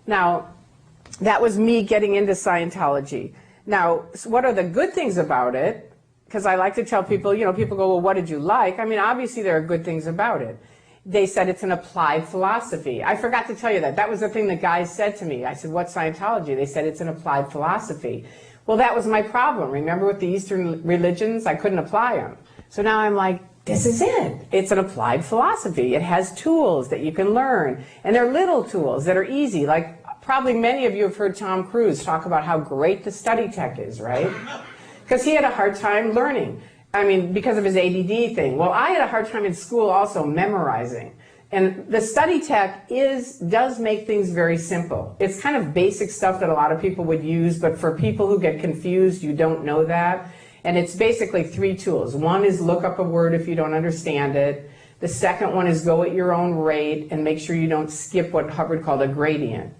Now, that was me getting into Scientology. Now, what are the good things about it? Because I like to tell people, you know, people go, well, what did you like? I mean, obviously there are good things about it. They said it's an applied philosophy. I forgot to tell you that. That was the thing the guys said to me. I said, what's Scientology? They said it's an applied philosophy. Well, that was my problem. Remember with the Eastern religions? I couldn't apply them. So now I'm like, this is it. It's an applied philosophy. It has tools that you can learn. And they're little tools that are easy. Like probably many of you have heard Tom Cruise talk about how great the study tech is, right? Because he had a hard time learning. I mean, because of his ADD thing. Well, I had a hard time in school also memorizing. And the study tech does make things very simple. It's kind of basic stuff that a lot of people would use, but for people who get confused, you don't know that. And it's basically 3 tools. One is look up a word if you don't understand it. The second one is go at your own rate and make sure you don't skip what Hubbard called a gradient.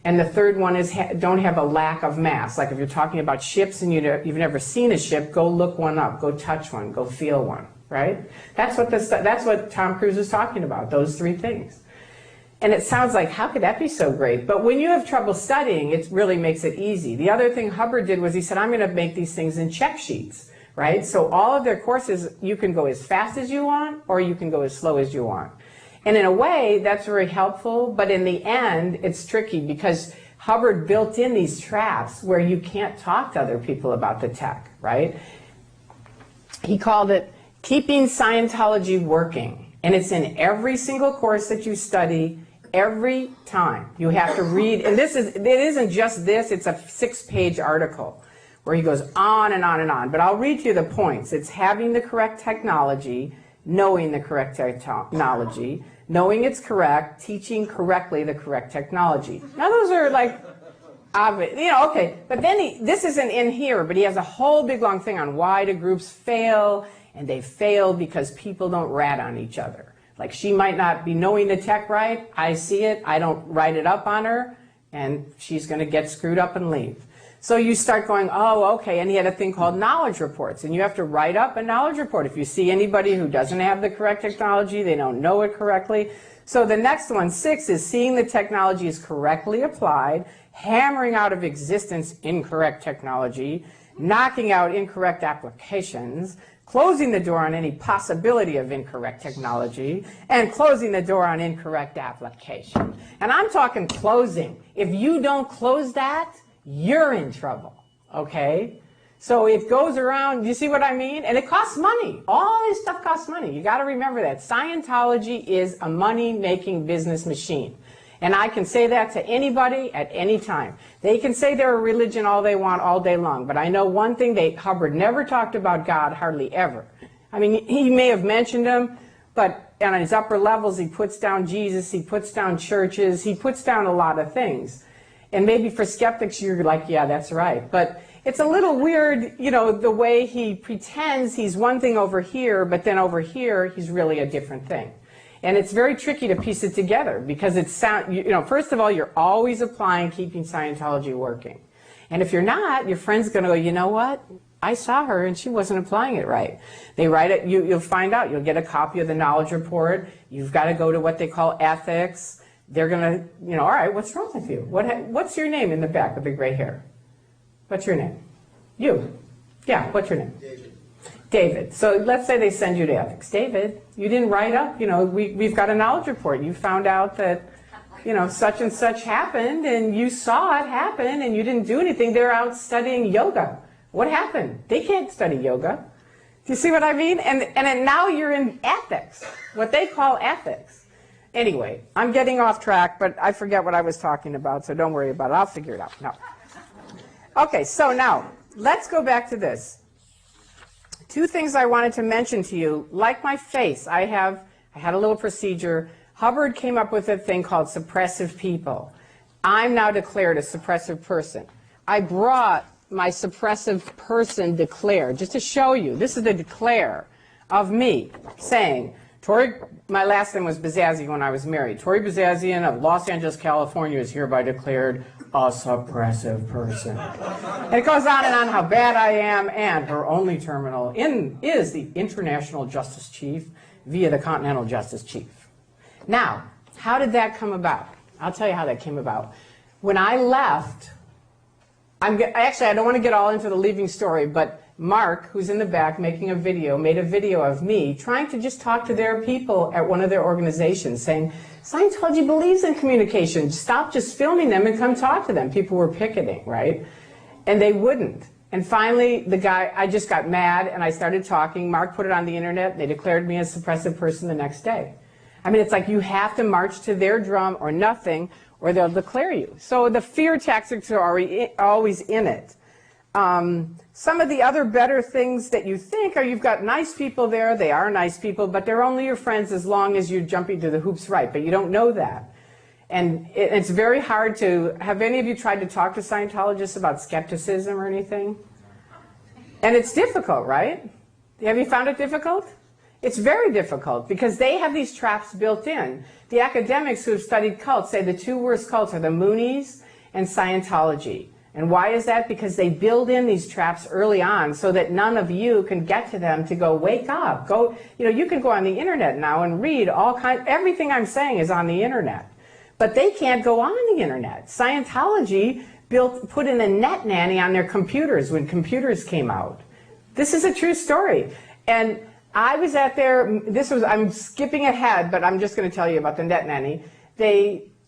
And the third one is don't have a lack of mass. Like if you're talking about ships and you've never seen a ship, go look one up, go touch one, go feel one, right? That's what Tom Cruise is talking about, those 3 things. And it sounds like, how could that be so great? But when you have trouble studying, it really makes it easy. The other thing Hubbard did was he said, I'm going to make these things in check sheets, right? So all of their courses, you can go as fast as you want or you can go as slow as you want. And in a way, that's very helpful, but in the end, it's tricky because Hubbard built in these traps where you can't talk to other people about the tech, right? He called it keeping Scientology working. And it's in every single course that you study, every time. You have to read, and it isn't just this, it's a 6-page article where he goes on and on and on. But I'll read you the points. It's having the correct technology, knowing the correct technology, knowing it's correct, teaching correctly the correct technology. Now those are like obvious, you know, okay. But then this isn't in here, but he has a whole big long thing on why do groups fail, and they fail because people don't rat on each other. Like she might not be knowing the tech right, I see it, I don't write it up on her, and she's going to get screwed up and leave. So you start going, oh, okay, and he had a thing called knowledge reports, and you have to write up a knowledge report. If you see anybody who doesn't have the correct technology, they don't know it correctly. So the next one, 6, is seeing the technology is correctly applied, hammering out of existence incorrect technology, knocking out incorrect applications, closing the door on any possibility of incorrect technology, and closing the door on incorrect application. And I'm talking closing. If you don't close that, you're in trouble, okay? So it goes around, you see what I mean? And it costs money. All this stuff costs money. You got to remember that. Scientology is a money-making business machine. And I can say that to anybody at any time. They can say they're a religion all they want all day long. But I know one thing, Hubbard never talked about God, hardly ever. I mean, he may have mentioned him, but on his upper levels, he puts down Jesus, he puts down churches, he puts down a lot of things. And maybe for skeptics, you're like, yeah, that's right. But it's a little weird, you know, the way he pretends he's one thing over here, but then over here, he's really a different thing. And it's very tricky to piece it together because you know, first of all, you're always applying keeping Scientology working. And if you're not, your friend's going to go, you know what? I saw her and she wasn't applying it right. They write it, you'll find out. You'll get a copy of the knowledge report. You've got to go to what they call ethics. They're going to, you know, all right, what's wrong with you? What's your name in the back with the gray hair? What's your name? You. Yeah, what's your name? David. David. So let's say they send you to ethics. David, you didn't write up, you know, we've got a knowledge report. You found out that, you know, such and such happened and you saw it happen and you didn't do anything. They're out studying yoga. What happened? They can't study yoga. Do you see what I mean? And then now you're in ethics, what they call ethics. Anyway, I'm getting off track, but I forget what I was talking about, so don't worry about it. I'll figure it out. No. Okay, so now, let's go back to this. 2 things I wanted to mention to you. Like my face, I had a little procedure. Hubbard came up with a thing called suppressive people. I'm now declared a suppressive person. I brought my suppressive person declare, just to show you. This is the declare of me saying, my last name was Bazazian when I was married. Tory Bazazian of Los Angeles, California is hereby declared a suppressive person. And it goes on and on how bad I am, and her only terminal is the International Justice Chief via the Continental Justice Chief. Now, how did that come about? I'll tell you how that came about. When I left, actually, I don't want to get all into the leaving story, but Mark, who's in the back making a video, made a video of me trying to just talk to their people at one of their organizations saying, Scientology believes in communication. Stop just filming them and come talk to them. People were picketing, right? And they wouldn't. And finally, I just got mad and I started talking. Mark put it on the internet. They declared me a suppressive person the next day. I mean, it's like you have to march to their drum or nothing, or they'll declare you. So the fear tactics are always in it. Some of the other better things that you think are you've got nice people there. They are nice people, but they're only your friends as long as you're jumping to the hoops right. But you don't know that. And it's very hard to, have any of you tried to talk to Scientologists about skepticism or anything? And it's difficult, right? Have you found it difficult? It's very difficult because they have these traps built in. The academics who have studied cults say the two worst cults are the Moonies and Scientology. And why is that? Because they build in these traps early on so that none of you can get to them to go, wake up, go, you can go on the internet now and read everything I'm saying is on the internet. But they can't go on the internet. Scientology put in a net nanny on their computers when computers came out. This is a true story. And I was at I'm skipping ahead, but I'm just going to tell you about the net nanny.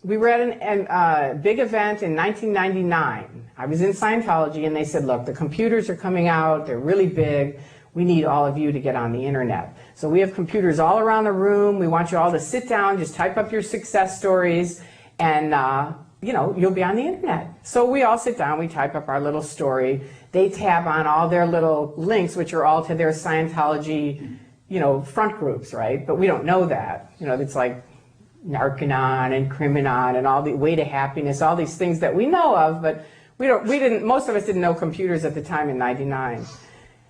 We were at a big event in 1999. I was in Scientology, and they said, look, the computers are coming out. They're really big. We need all of you to get on the internet. So we have computers all around the room. We want you all to sit down, just type up your success stories, and you'll be on the internet. So we all sit down. We type up our little story. They tab on all their little links, which are all to their Scientology, front groups, right? But we don't know that. It's like Narcanon and Criminon and all the Way to Happiness, all these things that we know of, but most of us didn't know computers at the time in '99.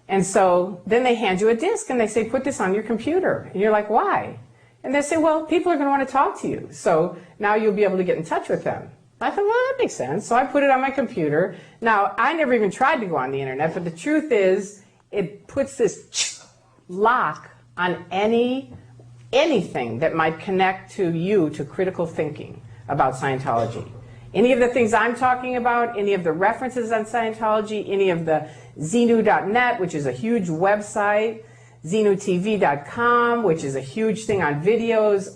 And so then they hand you a disk and they say, put this on your computer. And you're like, why? And they say, well, people are going to want to talk to you. So now you'll be able to get in touch with them. I thought, well, that makes sense. So I put it on my computer. Now, I never even tried to go on the internet, but the truth is it puts this lock on anything that might connect to you to critical thinking about Scientology. Any of the things I'm talking about, any of the references on Scientology, any of the Xenu.net, which is a huge website, XenuTV.com, which is a huge thing on videos,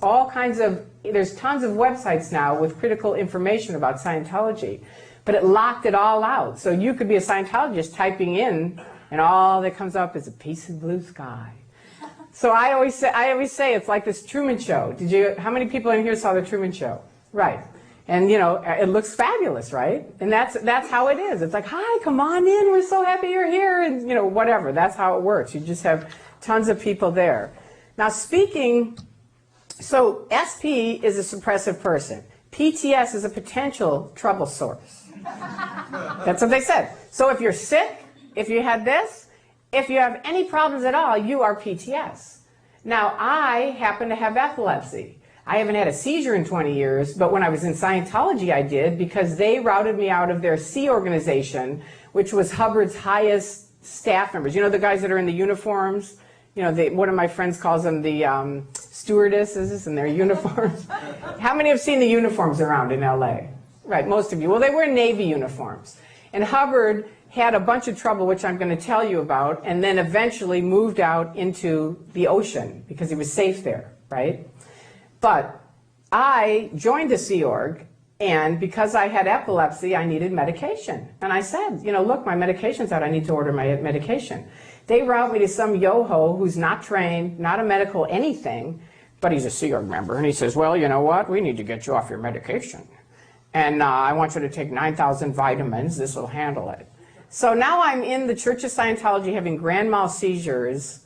there's tons of websites now with critical information about Scientology, but it locked it all out. So you could be a Scientologist typing in, and all that comes up is a piece of blue sky. So I always say it's like this Truman Show. How many people in here saw the Truman Show? Right. And it looks fabulous, right? And that's how it is. It's like, hi, come on in. We're so happy you're here, and whatever. That's how it works. You just have tons of people there. Now so SP is a suppressive person. PTS is a potential trouble source. That's what they said. So if you're sick, if you had this, if you have any problems at all, you are PTS. Now, I happen to have epilepsy. I haven't had a seizure in 20 years, but when I was in Scientology, I did, because they routed me out of their C organization, which was Hubbard's highest staff members. The guys that are in the uniforms? One of my friends calls them the stewardesses in their uniforms. How many have seen the uniforms around in LA? Right, most of you. Well, they wear Navy uniforms. And Hubbard had a bunch of trouble, which I'm going to tell you about, and then eventually moved out into the ocean because he was safe there, right? But I joined the Sea Org, and because I had epilepsy, I needed medication. And I said, look, my medication's out. I need to order my medication. They route me to some yo-ho who's not trained, not a medical anything, but he's a Sea Org member. And he says, well, you know what? We need to get you off your medication. And I want you to take 9,000 vitamins. This will handle it. So now I'm in the Church of Scientology having grand mal seizures.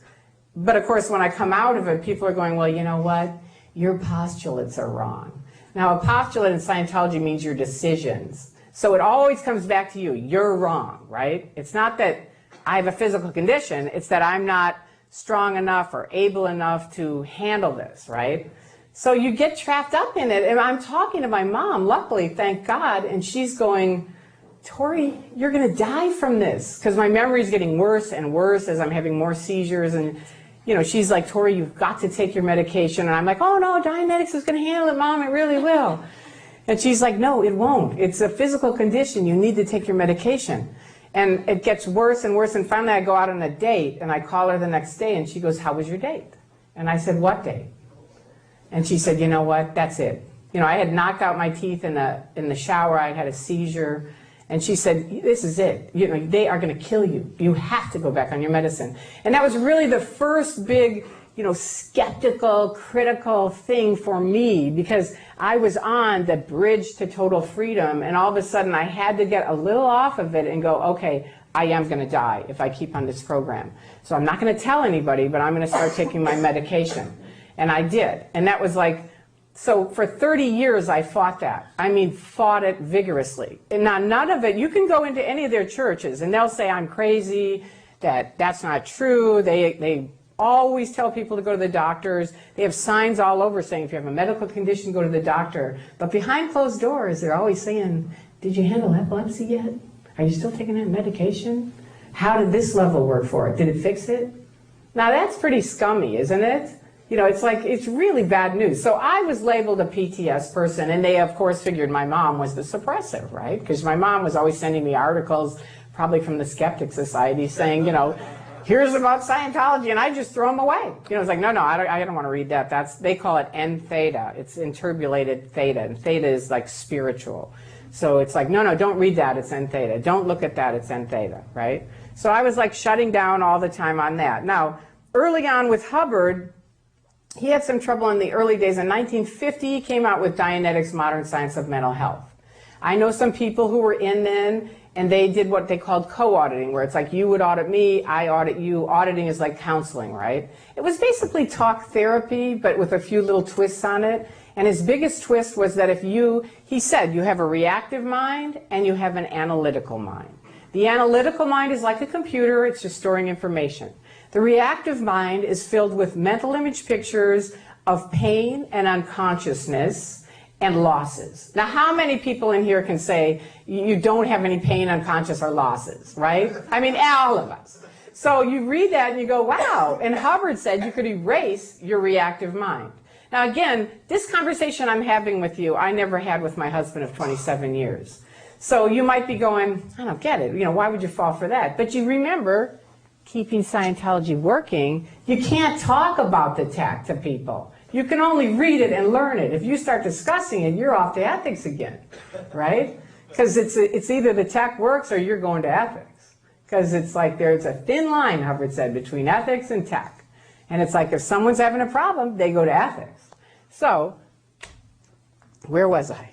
But of course, when I come out of it, people are going, well, you know what? Your postulates are wrong. Now, a postulate in Scientology means your decisions. So it always comes back to you. You're wrong, right? It's not that I have a physical condition. It's that I'm not strong enough or able enough to handle this, right? So you get trapped up in it. And I'm talking to my mom, luckily, thank God, and she's going, Tory, you're going to die from this. Because my memory is getting worse and worse as I'm having more seizures. And she's like, Tory, you've got to take your medication. And I'm like, oh, no, Dianetics is going to handle it, Mom. It really will. And she's like, no, it won't. It's a physical condition. You need to take your medication. And it gets worse and worse. And finally I go out on a date and I call her the next day and she goes, how was your date? And I said, what date? And she said, you know what, that's it. You know, I had knocked out my teeth in the shower. I had a seizure. And she said, this is it. You know, they are going to kill you. You have to go back on your medicine. And that was really the first big, you know, skeptical, critical thing for me, because I was on the bridge to total freedom, and all of a sudden I had to get a little off of it and go, okay, I am going to die if I keep on this program. So I'm not going to tell anybody, but I'm going to start taking my medication. And I did. And that was like, so for 30 years I fought that. I mean, fought it vigorously. And now none of it, you can go into any of their churches and they'll say I'm crazy, that's not true. They always tell people to go to the doctors. They have signs all over saying if you have a medical condition, go to the doctor. But behind closed doors, they're always saying, did you handle epilepsy yet? Are you still taking that medication? How did this level work for it? Did it fix it? Now that's pretty scummy, isn't it? You know, it's like, it's really bad news. So I was labeled a PTS person, and they, of course, figured my mom was the suppressive, right? Because my mom was always sending me articles, probably from the Skeptic Society, saying, you know, here's about Scientology, and I just throw them away. You know, it's like, no, I don't want to read that. They call it N theta. It's interpolated theta, and theta is like spiritual. So it's like, no, don't read that, it's N theta. Don't look at that, it's N theta, right? So I was like shutting down all the time on that. Now, early on with Hubbard, he had some trouble in the early days. In 1950, he came out with Dianetics, Modern Science of Mental Health. I know some people who were in then, and they did what they called co-auditing, where it's like you would audit me, I audit you. Auditing is like counseling, right? It was basically talk therapy, but with a few little twists on it. And his biggest twist was that he said, you have a reactive mind and you have an analytical mind. The analytical mind is like a computer, it's just storing information. The reactive mind is filled with mental image pictures of pain and unconsciousness and losses. Now, how many people in here can say you don't have any pain, unconscious, or losses, right? I mean, all of us. So you read that and you go, wow. And Hubbard said you could erase your reactive mind. Now, again, this conversation I'm having with you, I never had with my husband of 27 years. So you might be going, I don't get it. You know, why would you fall for that? But you remember, keeping Scientology working, you can't talk about the tech to people. You can only read it and learn it. If you start discussing it, you're off to ethics again, right? Because it's either the tech works or you're going to ethics. Because it's like there's a thin line, Hubbard said, between ethics and tech. And it's like if someone's having a problem, they go to ethics. So, where was I?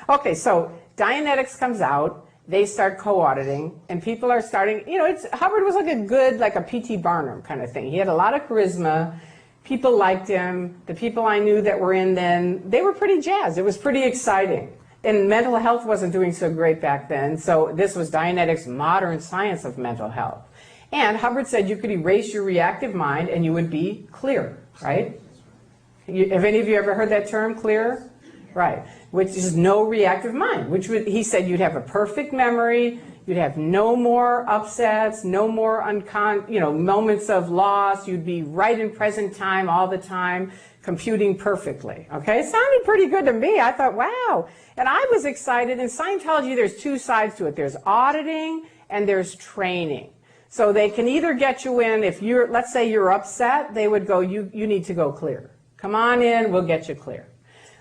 Okay, so Dianetics comes out. They start co-auditing, and people are starting, you know, Hubbard was like a good, like a P.T. Barnum kind of thing. He had a lot of charisma. People liked him. The people I knew that were in then, they were pretty jazzed. It was pretty exciting. And mental health wasn't doing so great back then, so this was Dianetics' Modern Science of Mental Health. And Hubbard said you could erase your reactive mind and you would be clear, right? Have any of you ever heard that term, clear? Right, which is no reactive mind, which he said you'd have a perfect memory, you'd have no more upsets, no more moments of loss, you'd be right in present time all the time, computing perfectly, okay? It sounded pretty good to me. I thought, wow. And I was excited. In Scientology, there's two sides to it. There's auditing and there's training. So they can either get you in, if you're, let's say you're upset, they would go, you need to go clear. Come on in, we'll get you clear.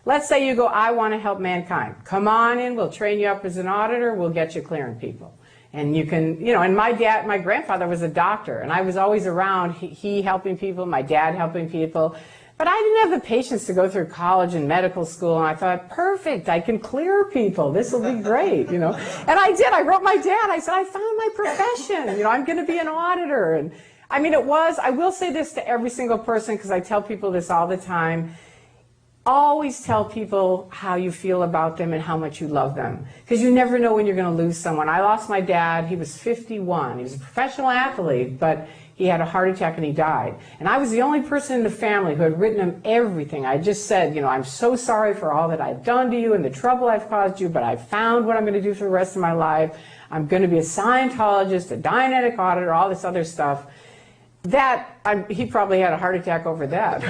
Let's say you go, I want to help mankind. Come on in, we'll train you up as an auditor, we'll get you clearing people. And you can, you know, and my grandfather was a doctor, and I was always around, he helping people, my dad helping people. But I didn't have the patience to go through college and medical school, and I thought, perfect, I can clear people, this will be great, you know. And I did, I wrote my dad, I said, I found my profession, you know, I'm going to be an auditor. And I mean, I will say this to every single person, because I tell people this all the time, always tell people how you feel about them and how much you love them, because you never know when you're going to lose someone. I lost my dad. He was 51. He was a professional athlete, but he had a heart attack and he died. And I was the only person in the family who had written him everything. I just said, you know, I'm so sorry for all that I've done to you and the trouble I've caused you, but I found what I'm going to do for the rest of my life. I'm going to be a Scientologist, a Dianetic auditor, all this other stuff. He probably had a heart attack over that.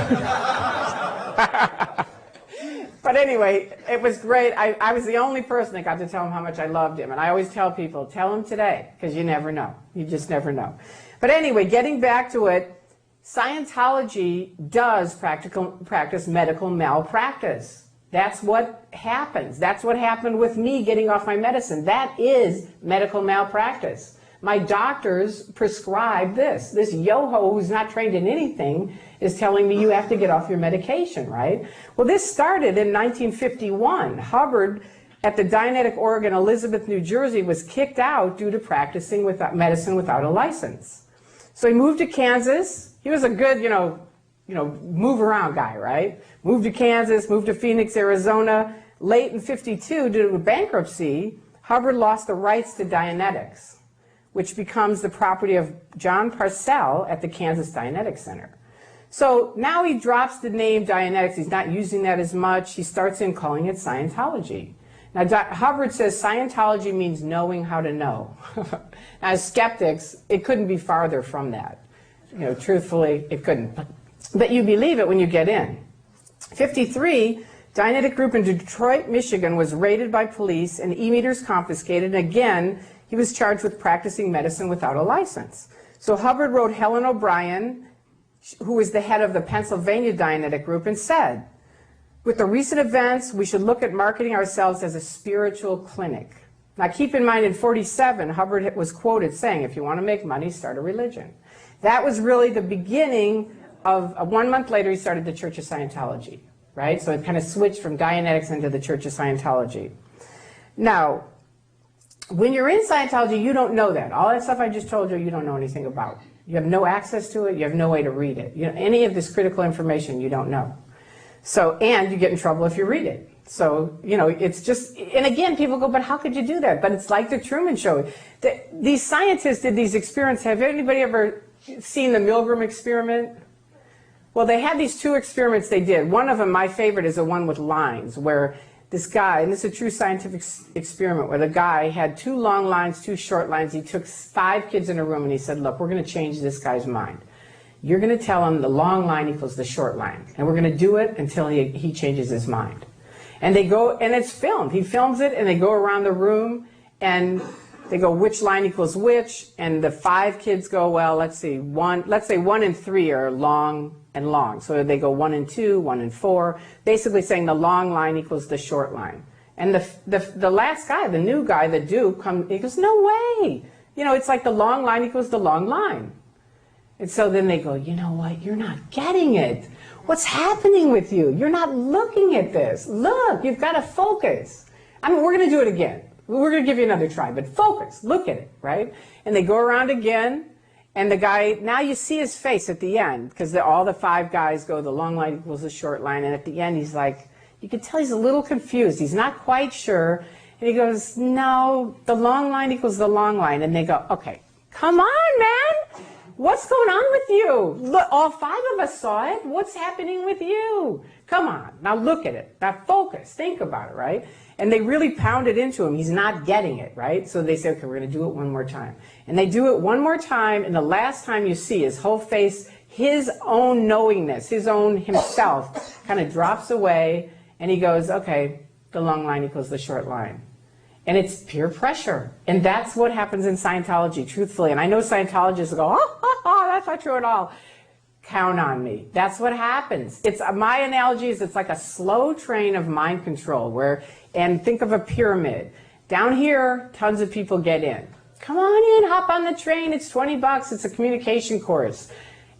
But anyway, it was great. I was the only person that got to tell him how much I loved him. And I always tell people, tell him today, because you never know. You just never know. But anyway, getting back to it, Scientology does practice medical malpractice. That's what happens. That's what happened with me getting off my medicine. That is medical malpractice. My doctors prescribe this. This yo-ho who's not trained in anything is telling me you have to get off your medication, right? Well, this started in 1951. Hubbard at the Dianetic Org in Elizabeth, New Jersey was kicked out due to practicing medicine without a license. So he moved to Kansas. He was a good, move around guy, right? Moved to Kansas, moved to Phoenix, Arizona. Late in 52, due to bankruptcy, Hubbard lost the rights to Dianetics, which becomes the property of John Parcell at the Kansas Dianetic Center. So now he drops the name Dianetics. He's not using that as much. He starts in calling it Scientology. Now, Hubbard says Scientology means knowing how to know. Now, as skeptics, it couldn't be farther from that. Truthfully, it couldn't. But you believe it when you get in. 53, Dianetic group in Detroit, Michigan was raided by police and e-meters confiscated. And again, he was charged with practicing medicine without a license. So Hubbard wrote Helen O'Brien, who was the head of the Pennsylvania Dianetic group, and said, with the recent events, we should look at marketing ourselves as a spiritual clinic. Now keep in mind, in 47, Hubbard was quoted saying, if you want to make money, start a religion. That was really the beginning of, 1 month later, he started the Church of Scientology, right? So it kind of switched from Dianetics into the Church of Scientology. Now, when you're in Scientology, you don't know that. All that stuff I just told you, you don't know anything about. You have no access to it. You have no way to read it. Any of this critical information, you don't know. So, and you get in trouble if you read it. So, it's just, and again, people go, but how could you do that? But it's like the Truman Show. These scientists did these experiments. Have anybody ever seen the Milgram experiment? Well, they had these 2 experiments they did. One of them, my favorite, is the one with lines, where this guy, and this is a true scientific experiment, where the guy had 2 long lines, 2 short lines. He took 5 kids in a room and he said, look, we're going to change this guy's mind. You're going to tell him the long line equals the short line. And we're going to do it until he changes his mind. And they go, and it's filmed. He films it, and they go around the room, and they go, which line equals which? And the 5 kids go, well, let's say 1 and 3 are long and long. So they go 1 and 2, 1 and 4, basically saying the long line equals the short line. And the last guy, the new guy, the Duke, he goes, no way. It's like the long line equals the long line. And so then they go, you know what, you're not getting it. What's happening with you? You're not looking at this. Look, you've got to focus. We're going to do it again. We're going to give you another try, but focus. Look at it, right? And they go around again, and the guy, now you see his face at the end, because all the 5 guys go, the long line equals the short line, and at the end he's like, you can tell he's a little confused. He's not quite sure. And he goes, no, the long line equals the long line. And they go, okay, come on, man. What's going on with you? Look, all 5 of us saw it. What's happening with you? Come on, now look at it. Now focus, think about it, right? And they really pound it into him. He's not getting it, right? So they say, okay, we're going to do it one more time. And they do it one more time, and the last time you see his whole face, his own knowingness, his own himself kind of drops away, and he goes, okay, the long line equals the short line. And it's peer pressure. And that's what happens in Scientology, truthfully. And I know Scientologists go, oh, that's not true at all. Count on me. That's what happens. My analogy is it's like a slow train of mind control and think of a pyramid. Down here, tons of people get in. Come on in, hop on the train. It's $20. It's a communication course.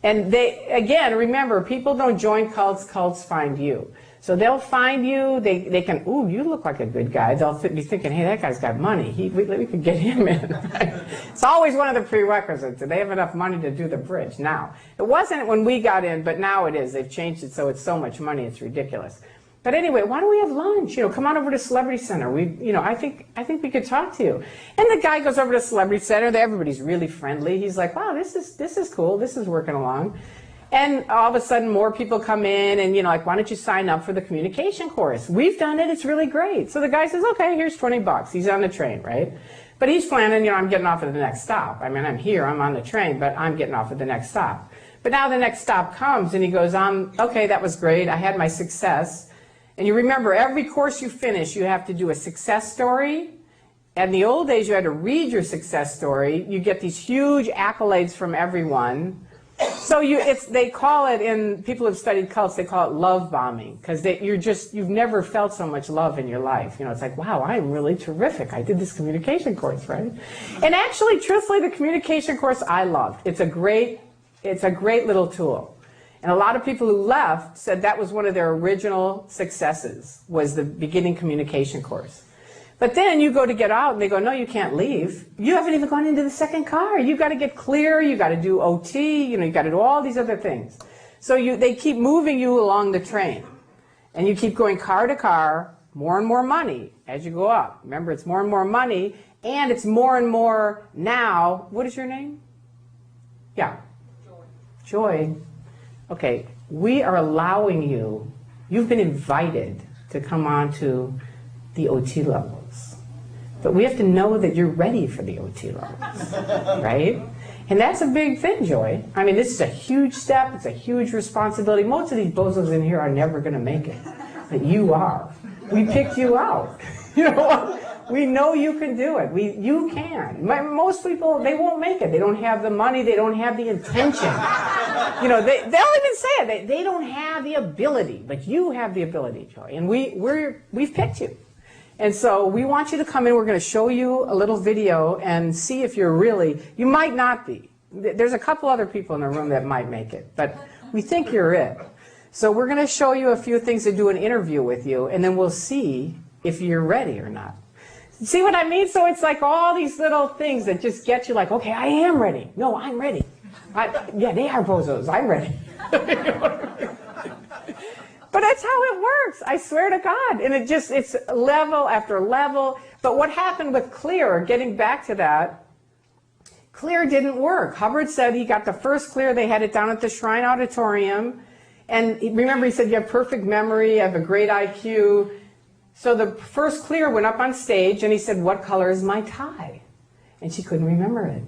And again, remember, people don't join cults, cults find you. So they'll find you, they can, ooh, you look like a good guy. They'll be thinking, hey, that guy's got money. We could get him in. Right? It's always one of the prerequisites. Do they have enough money to do the bridge? Now, it wasn't when we got in, but now it is. They've changed it so it's so much money, it's ridiculous. But anyway, why don't we have lunch? Come on over to Celebrity Center. I think we could talk to you. And the guy goes over to Celebrity Center. Everybody's really friendly. He's like, wow, this is cool. This is working along. And all of a sudden, more people come in and, like, why don't you sign up for the communication course? We've done it. It's really great. So the guy says, okay, here's $20. He's on the train, right? But he's planning, I'm getting off at the next stop. I'm here, I'm on the train, but I'm getting off at the next stop. But now the next stop comes and he goes, okay, that was great. I had my success. And you remember, every course you finish, you have to do a success story. In the old days, you had to read your success story. You get these huge accolades from everyone. So they call it, in people who've studied cults, they call it love bombing, because you've never felt so much love in your life. You know, it's like, wow, I'm really terrific. I did this communication course, right? And actually, truthfully, the communication course I loved. It's a great little tool. And a lot of people who left said that was one of their original successes, was the beginning communication course. But then you go to get out and they go, no, you can't leave. You haven't even gone into the second car. You've got to get clear. You've got to do OT. You know, you've got to do all these other things. So they keep moving you along the train. And you keep going car to car, more and more money as you go up. Remember, it's more and more money, and it's more and more now. What is your name? Yeah. Joy. Okay, we are allowing you, you've been invited to come on to the OT levels. But we have to know that you're ready for the OT levels, right? And that's a big thing, Joy. I mean, this is a huge step. It's a huge responsibility. Most of these bozos in here are never going to make it, but you are. We picked you out. You know, we know you can do it. You can. Most people, they won't make it. They don't have the money. They don't have the intention. You know, they'll even say it. They don't have the ability, but you have the ability, Joy. And we've picked you. And so we want you to come in. We're going to show you a little video and see if you're really, you might not be. There's a couple other people in the room that might make it, but we think you're it. So we're going to show you a few things to do an interview with you, and then we'll see if you're ready or not. See what I mean? So it's like all these little things that just get you like, okay, I am ready. No, I'm ready. Yeah, they are bozos. I'm ready. But that's how it works. I swear to God. And it's level after level. But what happened with Clear, getting back to that, Clear didn't work. Hubbard said he got the first Clear. They had it down at the Shrine Auditorium. And remember, he said, you have perfect memory, you have a great IQ. So the first Clear went up on stage, and he said, what color is my tie? And she couldn't remember it.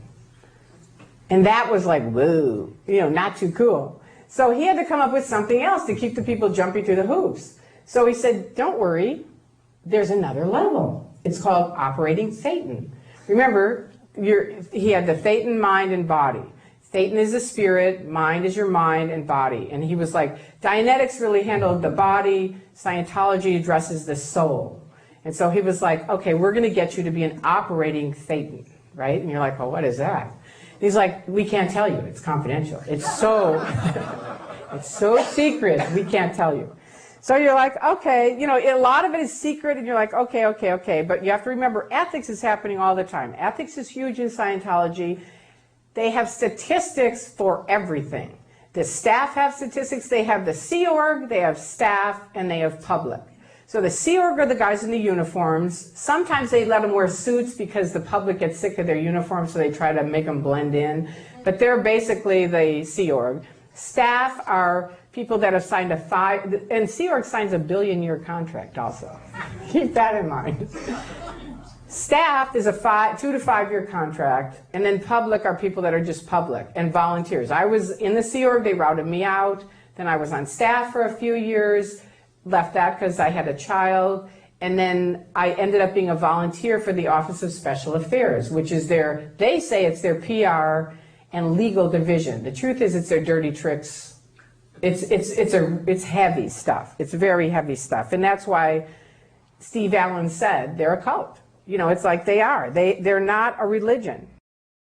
And that was like, whoa, you know, not too cool. So he had to come up with something else to keep the people jumping through the hoops. So he said, don't worry, there's another level. It's called operating Thetan. Remember, he had the Thetan mind and body. Thetan is the spirit, mind is your mind and body. And he was like, Dianetics really handled the body, Scientology addresses the soul. And so he was like, okay, we're going to get you to be an operating Thetan, right? And you're like, well, what is that? And he's like, we can't tell you, it's confidential. It's so, it's so secret, we can't tell you. So you're like, okay, you know, a lot of it is secret, and you're like, okay. But you have to remember, ethics is happening all the time. Ethics is huge in Scientology. They have statistics for everything. The staff have statistics. They have the Sea Org, they have staff, and they have public. So the Sea Org are the guys in the uniforms. Sometimes they let them wear suits because the public gets sick of their uniforms, so they try to make them blend in. But they're basically the Sea Org. Staff are people that have signed and Sea Org signs a billion-year contract also. Keep that in mind. Staff is a 2 to 5 year contract, and then public are people that are just public, and volunteers. I was in the Sea Org, they routed me out, then I was on staff for a few years, left that because I had a child, and then I ended up being a volunteer for the Office of Special Affairs, which is they say it's their PR and legal division. The truth is it's their dirty tricks. It's heavy stuff. It's very heavy stuff, and that's why Steve Allen said they're a cult. You know, it's like they are. They're not a religion.